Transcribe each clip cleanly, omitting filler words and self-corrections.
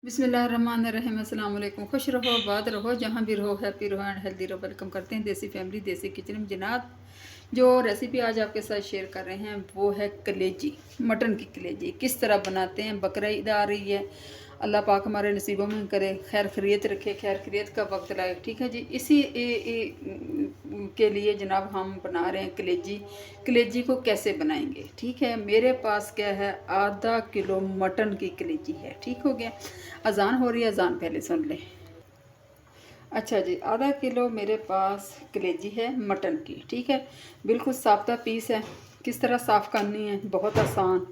बिस्मिल्लाहिर्रहमानिर्रहीम। अस्सलाम वालेकुम। खुश रहो, आबाद रहो, जहाँ भी रहो, हैप्पी रहो एंड हेल्दी रहो। वेलकम करते हैं देसी फैमिली देसी किचन में। जनाब, जो रेसिपी आज आपके साथ शेयर कर रहे हैं वो है कलेजी, मटन की कलेजी। किस तरह बनाते हैं, बकरा ईद आ रही है, अल्लाह पाक हमारे नसीबों में करे, खैर खैरियत रखे, खैर खैरियत का वक्त लाए। ठीक है जी, इसी के लिए जनाब हम बना रहे हैं कलेजी। कलेजी को कैसे बनाएंगे? ठीक है, मेरे पास क्या है, आधा किलो मटन की कलेजी है। ठीक हो गया। अजान हो रही है, अजान पहले सुन लें। अच्छा जी, आधा किलो मेरे पास कलेजी है मटन की। ठीक है, बिल्कुल साफ्ता पीस है। किस तरह साफ़ करनी है, बहुत आसान,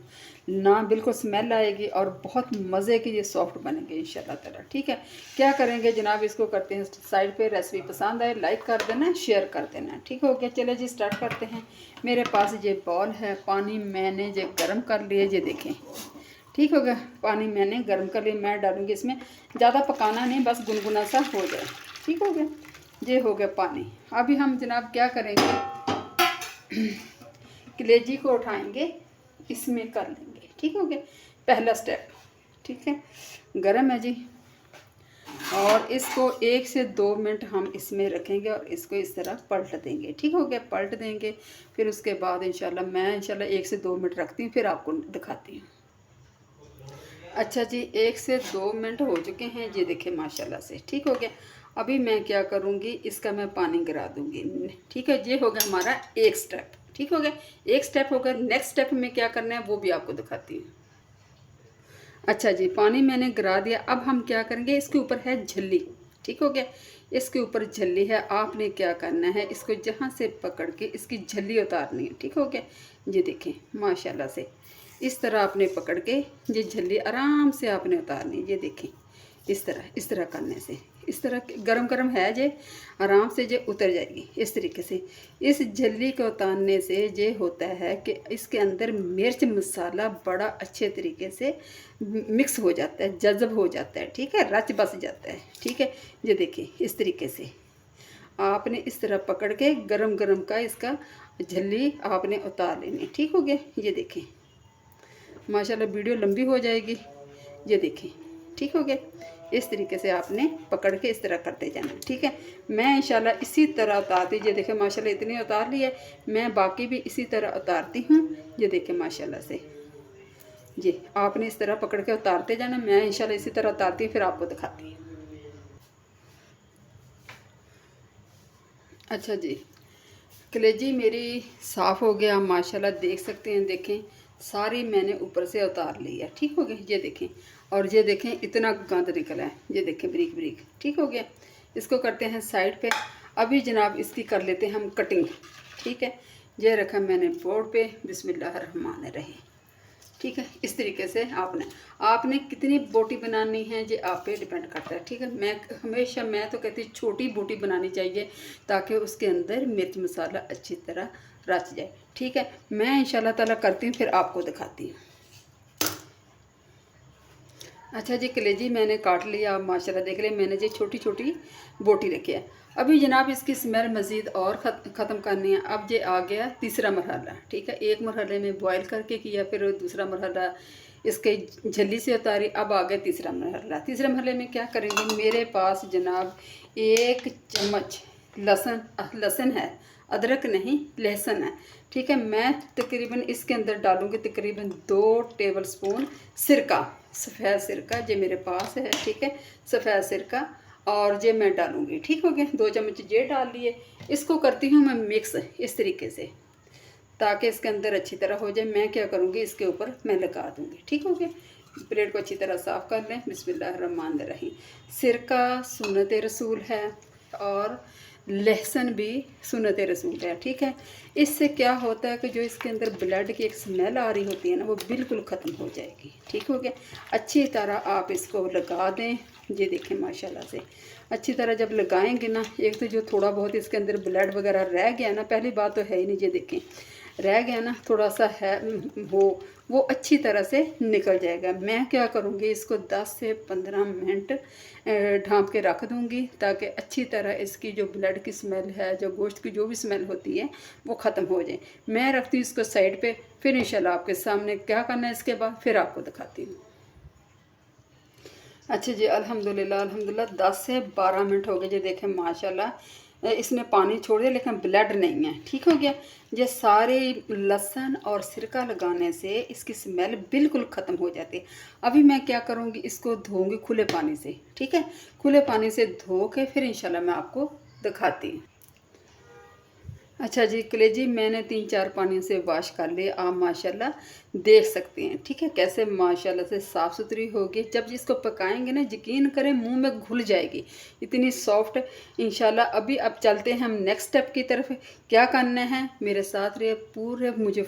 ना बिल्कुल स्मेल आएगी और बहुत मज़े की ये सॉफ्ट बनेंगे इंशाल्लाह ताला। ठीक है, क्या करेंगे जनाब, इसको करते हैं साइड पे। रेसिपी पसंद आए लाइक कर देना, शेयर कर देना। ठीक हो गया, चले जी स्टार्ट करते हैं। मेरे पास ये बॉल है, पानी मैंने ये गर्म कर लिए, ये देखें। ठीक हो गया, पानी मैंने गर्म कर लिया। मैं डालूंगी इसमें, ज़्यादा पकाना नहीं, बस गुनगुना सा हो जाए। ठीक हो गया, ये हो गया पानी। अभी हम जनाब क्या करेंगे, कलेजी को उठाएंगे, इसमें कर लेंगे। ठीक हो गया, पहला स्टेप। ठीक है, गरम है जी, और इसको 1 से 2 मिनट हम इसमें रखेंगे और इसको इस तरह पलट देंगे। ठीक हो गया, पलट देंगे। फिर उसके बाद मैं इंशाल्लाह 1 से 2 मिनट रखती हूँ, फिर आपको दिखाती हूँ। अच्छा जी, 1 से 2 मिनट हो चुके हैं, ये देखें माशाल्लाह से। ठीक हो गया, अभी मैं क्या करूँगी, इसका मैं पानी गिरा दूँगी। ठीक है, ये हो गया हमारा एक स्टेप। ठीक हो गया, एक स्टेप हो गया। नेक्स्ट स्टेप में क्या करना है वो भी आपको दिखाती हूँ। अच्छा जी, पानी मैंने गिरा दिया। अब हम क्या करेंगे, इसके ऊपर है झल्ली। ठीक हो गया, इसके ऊपर झल्ली है। आपने क्या करना है, इसको जहाँ से पकड़ के इसकी झल्ली उतारनी है। ठीक हो गया, ये देखें माशाल्लाह से, इस तरह आपने पकड़ के ये झल्ली आराम से आपने उतारनी है। ये देखें, इस तरह करने से, इस तरह गरम गरम है जे, आराम से जे उतर जाएगी इस तरीके से। इस झल्ली को उतारने से ये होता है कि इसके अंदर मिर्च मसाला बड़ा अच्छे तरीके से मिक्स हो जाता है, जज़ब हो जाता है। ठीक है, रच बस जाता है। ठीक है, ये देखिए इस तरीके से आपने इस तरह पकड़ के गरम गरम का इसका झल्ली आपने उतार लेनी। ठीक हो गया, ये देखें माशाल्लाह, वीडियो लंबी हो जाएगी। ये देखें, ठीक हो गया, इस तरीके से आपने पकड़ के इस तरह करते जाना। ठीक है, मैं इंशाल्लाह इसी तरह उतारती, ये देखें माशाल्लाह इतनी उतार ली है, मैं बाकी भी इसी तरह उतारती हूँ। ये देखें माशाल्लाह से, ये आपने इस तरह पकड़ के उतारते जाना। मैं इंशाल्लाह इसी तरह उतारती हूँ, फिर आपको दिखाती हूँ। अच्छा जी, कलेजी मेरी साफ़ हो गया माशाल्लाह, देख सकते हैं। देखें, सारी मैंने ऊपर से उतार ली है। ठीक हो गया, ये देखें, और ये देखें इतना गंद निकला है। ये देखें बारीक बारीक। ठीक हो गया, इसको करते हैं साइड पे। अभी जनाब इसकी कर लेते हैं हम कटिंग। ठीक है, ये रखा मैंने बोर्ड पे, बिस्मिल्लाहिर्रहमानिर्रहीम। ठीक है, इस तरीके से आपने कितनी बोटी बनानी है ये आप पे डिपेंड करता है। ठीक है, मैं तो कहती हूँ छोटी बोटी बनानी चाहिए, ताकि उसके अंदर मिर्च मसाला अच्छी तरह रच जाए। ठीक है, मैं इंशाल्लाह ताला करती हूँ, फिर आपको दिखाती हूँ। अच्छा जी, कलेजी मैंने काट लिया। आप माशाल्लाह देख लें, मैंने जी छोटी छोटी बोटी रखी है। अभी जनाब इसकी स्मेल मज़ीद और ख़त्म करनी है। अब ये आ गया तीसरा मरहला। ठीक है, एक मरहले में बॉयल करके किया, फिर दूसरा मरहला इसके झल्ली से उतारी, अब आ गया तीसरा मरहला। तीसरे मरहले में क्या करेंगे, मेरे पास जनाब 1 चम्मच लहसुन है, अदरक नहीं, लहसुन है। ठीक है, मैं तकरीबन इसके अंदर डालूँगी तकरीबन 2 टेबल स्पून सिरका, सफ़ेद सिरका जो मेरे पास है। ठीक है, सफ़ेद सिरका, और ये मैं डालूँगी। ठीक हो गया, 2 चम्मच ये डाल लिए। इसको करती हूँ मैं मिक्स इस तरीके से, ताकि इसके अंदर अच्छी तरह हो जाए। मैं क्या करूँगी, इसके ऊपर मैं लगा दूँगी। ठीक हो गया, प्लेट को अच्छी तरह साफ़ कर लें। बिस्मिल्लाहिर्रहमानिर्रहीम। सिरका सुन्नत रसूल है, और लहसुन भी सुन्नत रसूल है। ठीक है, इससे क्या होता है कि जो इसके अंदर ब्लड की एक स्मेल आ रही होती है ना, वो बिल्कुल ख़त्म हो जाएगी। ठीक हो गया, अच्छी तरह आप इसको लगा दें। ये देखें माशाल्लाह से, अच्छी तरह जब लगाएंगे ना, एक तो जो थोड़ा बहुत इसके अंदर ब्लड वगैरह रह गया ना, पहली बात तो है ही नहीं, ये देखें रह गया ना थोड़ा सा है, वो अच्छी तरह से निकल जाएगा। मैं क्या करूँगी, इसको 10 से 15 मिनट ढाँप के रख दूँगी, ताकि अच्छी तरह इसकी जो ब्लड की स्मेल है, जो गोश्त की जो भी स्मेल होती है, वो ख़त्म हो जाए। मैं रखती हूँ इसको साइड पे, फिर इंशाल्लाह आपके सामने क्या करना है इसके बाद फिर आपको दिखाती हूँ। अच्छा जी, अल्हम्दुलिल्लाह अल्हम्दुलिल्लाह 10 से 12 मिनट हो गए जी। देखें माशाल्लाह इसने पानी छोड़ दिया लेकिन ब्लड नहीं है। ठीक हो गया। ये सारे लहसुन और सिरका लगाने से इसकी स्मेल बिल्कुल ख़त्म हो जाती है। अभी मैं क्या करूँगी, इसको धोऊँगी खुले पानी से। ठीक है, खुले पानी से धो के फिर इंशाल्लाह मैं आपको दिखाती हूँ। अच्छा जी, कलेजी मैंने 3-4 पानी से वॉश कर लिए। आप माशाल्लाह देख सकते हैं। ठीक है, कैसे माशाल्लाह से साफ़ सुथरी होगी। जब इसको पकाएंगे ना, यकीन करें मुंह में घुल जाएगी, इतनी सॉफ्ट इंशाल्लाह। अभी अब चलते हैं हम नेक्स्ट स्टेप की तरफ। क्या करना है, मेरे साथ रहिए, पूरे मुझे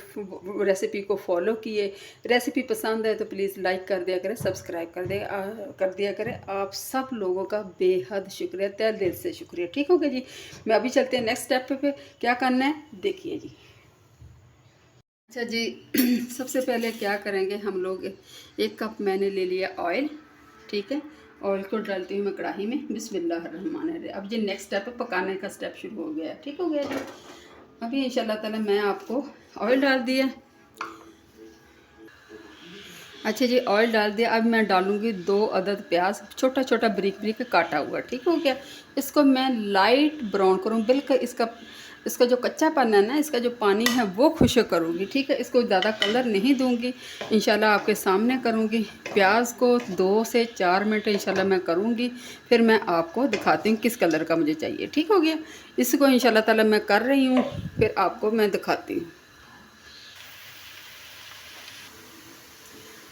रेसिपी को फॉलो किए। रेसिपी पसंद है तो प्लीज़ लाइक कर दिया करें, सब्सक्राइब कर दिया करें। आप सब लोगों का बेहद शुक्रिया, तहे दिल से शुक्रिया। ठीक हो गया जी। मैं अभी चलते हैं नेक्स्ट स्टेप पे। क्या करना है देखिए जी। अच्छा जी, सबसे पहले क्या करेंगे हम लोग, 1 कप मैंने ले लिया ऑयल। ठीक है, ऑयल को डालती हूँ मैं कढ़ाई में। बिस्मिल्लाहिर्रहमानिर्रहीम। अब जी नेक्स्ट स्टेप पकाने का स्टेप शुरू हो गया है। ठीक हो गया जी। अभी इंशाल्लाह ताला मैं आपको ऑयल डाल दिया। अच्छा जी, ऑयल डाल दिया। अब मैं डालूँगी 2 अदद प्याज, छोटा छोटा बारीक बारीक काटा हुआ। ठीक हो गया। इसको मैं लाइट ब्राउन करूँ, बिल्कुल इसका जो कच्चापन है ना, इसका जो पानी है वो खुश्क करूँगी। ठीक है, इसको ज़्यादा कलर नहीं दूँगी, इंशाल्लाह आपके सामने करूँगी। प्याज को 2 से 4 मिनट इंशाल्लाह मैं करूँगी, फिर मैं आपको दिखाती हूँ किस कलर का मुझे चाहिए। ठीक हो गया। इसको इंशाल्लाह ताला मैं कर रही हूँ, फिर आपको मैं दिखाती हूँ।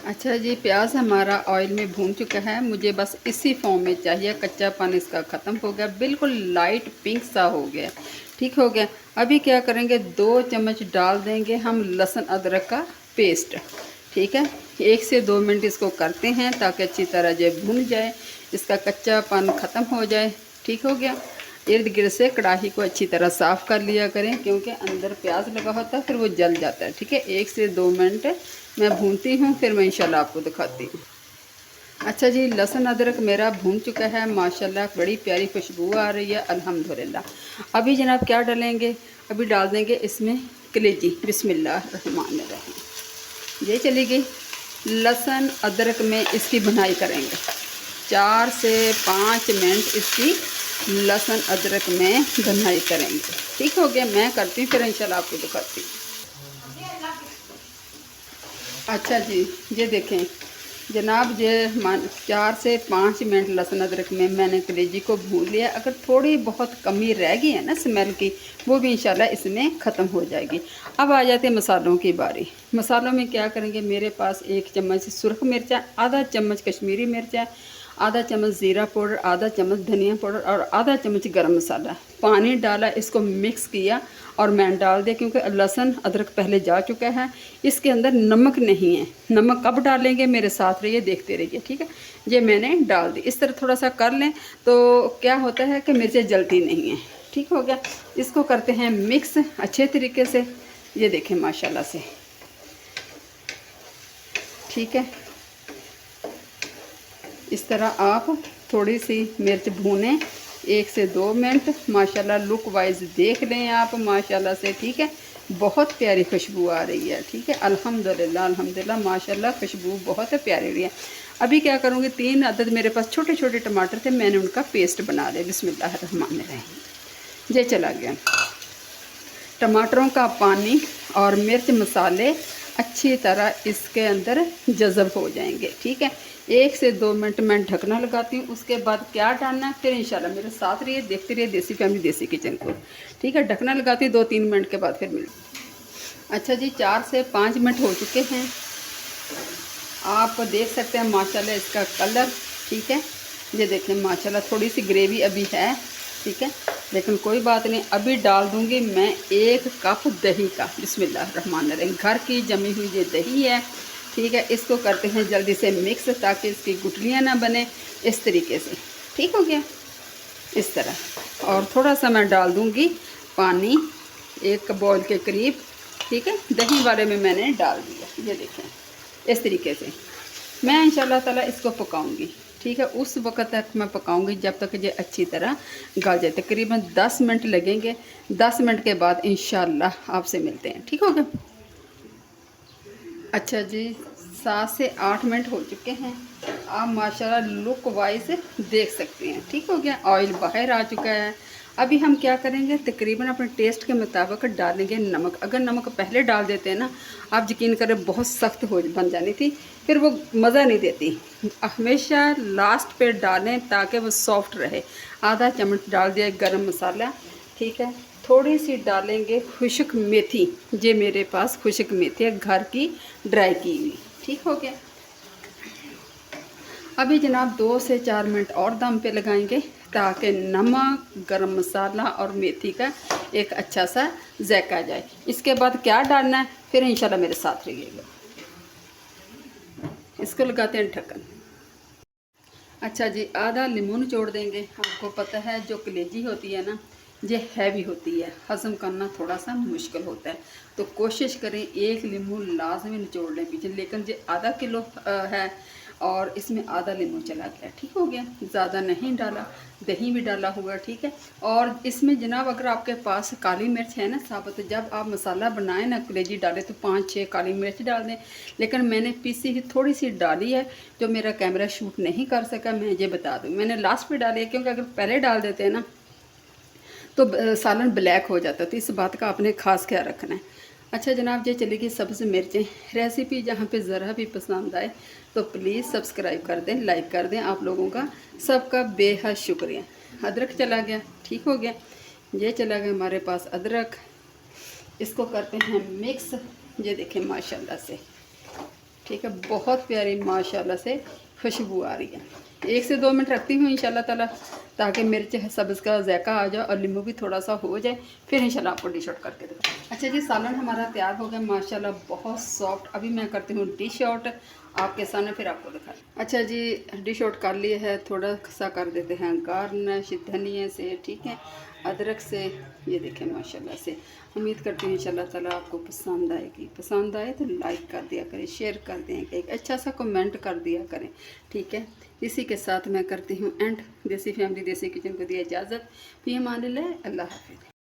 अच्छा जी, प्याज हमारा ऑयल में भून चुका है। मुझे बस इसी फॉर्म में चाहिए, कच्चापन इसका ख़त्म हो गया, बिल्कुल लाइट पिंक सा हो गया। ठीक हो गया। अभी क्या करेंगे, 2 चम्मच डाल देंगे हम लहसुन अदरक का पेस्ट। ठीक है, 1 से 2 मिनट इसको करते हैं ताकि अच्छी तरह जो भुन जाए, इसका कच्चापन ख़त्म हो जाए। ठीक हो गया। इर्द गिर्द से कढ़ाई को अच्छी तरह साफ़ कर लिया करें, क्योंकि अंदर प्याज लगा होता है, फिर वो जल जाता है। ठीक है, 1 से 2 मिनट मैं भूनती हूँ, फिर मैं इंशाल्लाह आपको दिखाती हूँ। अच्छा जी, लहसुन अदरक मेरा भून चुका है माशाल्लाह, बड़ी प्यारी खुशबू आ रही है अल्हम्दुलिल्लाह। अभी जनाब क्या डालेंगे, अभी डाल देंगे इसमें कलेजी। बिस्मिल्लाहिर्रहमानिर्रहीम। ये चली गई। लहसुन अदरक में इसकी भुनाई करेंगे 4 से 5 मिनट, इसकी लहसुन अदरक में भुनाई करेंगे। ठीक हो गया। मैं करती हूँ, फिर इंशाल्लाह आपको दिखाती हूँ। अच्छा जी, ये देखें जनाब, ये 4 से 5 मिनट लहसुन अदरक में मैंने कलेजी को भून लिया। अगर थोड़ी बहुत कमी रह गई है ना स्मेल की, वो भी इंशाल्लाह इसमें ख़त्म हो जाएगी। अब आ जाते हैं मसालों की बारी। मसालों में क्या करेंगे, मेरे पास 1 चम्मच सुरख मिर्च है, आधा चम्मच कश्मीरी मिर्च है, आधा चम्मच ज़ीरा पाउडर, आधा चम्मच धनिया पाउडर और आधा चम्मच गरम मसाला। पानी डाला, इसको मिक्स किया और मैं डाल दिया, क्योंकि लहसुन अदरक पहले जा चुका है। इसके अंदर नमक नहीं है। नमक कब डालेंगे, मेरे साथ रहिए, देखते रहिए। ठीक है, ये मैंने डाल दी। इस तरह थोड़ा सा कर लें तो क्या होता है कि मिर्चें जलती नहीं हैं। ठीक हो गया। इसको करते हैं मिक्स अच्छे तरीके से। ये देखें माशाल्लाह से। ठीक है, इस तरह आप थोड़ी सी मिर्च भूनें 1 से 2 मिनट। माशाल्लाह लुक वाइज देख लें आप माशाल्लाह से। ठीक है, बहुत प्यारी खुशबू आ रही है। ठीक है, अल्हम्दुलिल्लाह अल्हम्दुलिल्लाह माशाल्लाह खुशबू बहुत प्यारी रही है। अभी क्या करूँगी, 3 अदद मेरे पास छोटे छोटे टमाटर थे, मैंने उनका पेस्ट बना लिया। बिस्मिल्लाहिर्रहमानिर्रहीम। ये चला गया। टमाटरों का पानी और मिर्च मसाले अच्छी तरह इसके अंदर जज़ब हो जाएंगे। ठीक है, 1 से 2 मिनट मैं ढकना लगाती हूँ। उसके बाद क्या डालना है, फिर इंशाल्लाह मेरे साथ रहिए, देखते रहिए देसी फैमिली देसी किचन को। ठीक है, ढकना लगाती हूँ, 2-3 मिनट के बाद फिर मिल। अच्छा जी, 4 से 5 मिनट हो चुके हैं। आप देख सकते हैं माशाल्लाह इसका कलर। ठीक है, ये देखें माशाल्लाह थोड़ी सी ग्रेवी अभी है। ठीक है, लेकिन कोई बात नहीं, अभी डाल दूंगी मैं 1 कप दही का। बिस्मिल्लाहिर्रहमानिर्रहीम। घर की जमी हुई ये दही है। ठीक है, इसको करते हैं जल्दी से मिक्स, ताकि इसकी गुठलियाँ ना बने। इस तरीके से ठीक हो गया, इस तरह। और थोड़ा सा मैं डाल दूंगी पानी, 1 बॉयल के करीब। ठीक है, दही वाले में मैंने डाल दिया। ये देखें इस तरीके से मैं इंशाल्लाह ताला इसको पकाऊंगी। ठीक है, उस वक्त तक मैं पकाऊंगी जब तक ये अच्छी तरह गल जाए। तकरीबन 10 मिनट लगेंगे। 10 मिनट के बाद इंशाल्लाह आपसे मिलते हैं। ठीक हो गया। अच्छा जी, 7 से 8 मिनट हो चुके हैं। आप माशाल्लाह लुक वाइज देख सकते हैं। ठीक हो गया, ऑयल बाहर आ चुका है। अभी हम क्या करेंगे, तकरीबन अपने टेस्ट के मुताबिक डालेंगे नमक। अगर नमक पहले डाल देते हैं ना, आप यकीन करें बहुत सख्त हो बन जानी थी, फिर वो मज़ा नहीं देती। हमेशा लास्ट पे डालें ताकि वो सॉफ्ट रहे। आधा चम्मच डाल दिया गरम मसाला, ठीक है। थोड़ी सी डालेंगे खुश्क मेथी, ये मेरे पास खुश्क मेथी है घर की, ड्राई की हुई। ठीक हो गया। अभी जनाब 2 से 4 मिनट और दम पे लगाएंगे ताकि नमक, गरम मसाला और मेथी का एक अच्छा सा जायका आ जाए। इसके बाद क्या डालना है फिर इंशाल्लाह मेरे साथ रहिएगा। इसको लगाते हैं ढक्कन। अच्छा जी, आधा नींबू निचोड़ देंगे। आपको पता है जो कलेजी होती है ना, ये हैवी होती है, हज़म करना थोड़ा सा मुश्किल होता है, तो कोशिश करें एक नींबू लाजमी निचोड़ लें पीछे। लेकिन ये आधा किलो है और इसमें आधा नींबू चला गया। ठीक हो गया, ज़्यादा नहीं डाला, दही भी डाला हुआ। ठीक है। और इसमें जनाब अगर आपके पास काली मिर्च है ना साबुत, जब आप मसाला बनाएं ना कलेजी डालें तो 5-6 काली मिर्च डाल दें। लेकिन मैंने पीसी ही थोड़ी सी डाली है, जो मेरा कैमरा शूट नहीं कर सका, मैं ये बता दूँ। मैंने लास्ट पे डाली है क्योंकि अगर पहले डाल देते हैं ना तो सालन ब्लैक हो जाता है, तो इस बात का आपने ख़ास ख्याल रखना है। अच्छा जनाब, ये चलेगी सब्ज़ मिर्चें। रेसिपी जहाँ पे ज़रा भी पसंद आए तो प्लीज़ सब्सक्राइब कर दें, लाइक कर दें। आप लोगों का सबका बेहद शुक्रिया। अदरक चला गया। ठीक हो गया, ये चला गया हमारे पास अदरक। इसको करते हैं मिक्स। ये देखें माशाल्लाह से, ठीक है, बहुत प्यारी माशाल्लाह से खुशबू आ रही है। 1 से 2 मिनट रखती हूँ इंशाल्लाह ताला, ताकि मिर्च सब्ज़ का जायका आ जाए और नींबू भी थोड़ा सा हो जाए, फिर इंशाल्लाह आपको डिश आउट करके दूँ। अच्छा जी, सालन हमारा तैयार हो गया माशाल्लाह, बहुत सॉफ्ट। अभी मैं करती हूँ डिश आउट आपके सामने, फिर आपको दिखा। अच्छा जी, डिश आउट कर लिए है। थोड़ा सा कर देते हैं गार्निश धनिया से, ठीक है, अदरक से। ये देखें माशाल्लाह से। उम्मीद करती हूँ इंशाल्लाह ताला आपको पसंद आएगी। पसंद आए तो लाइक कर दिया करें, शेयर कर दें, एक अच्छा सा कमेंट कर दिया करें। ठीक है, इसी के साथ मैं करती हूँ एंड। देसी फैमिली देसी किचन को दिया इजाज़त। फ़ी अमानिल्लाह, अल्लाह हाफ़िज़।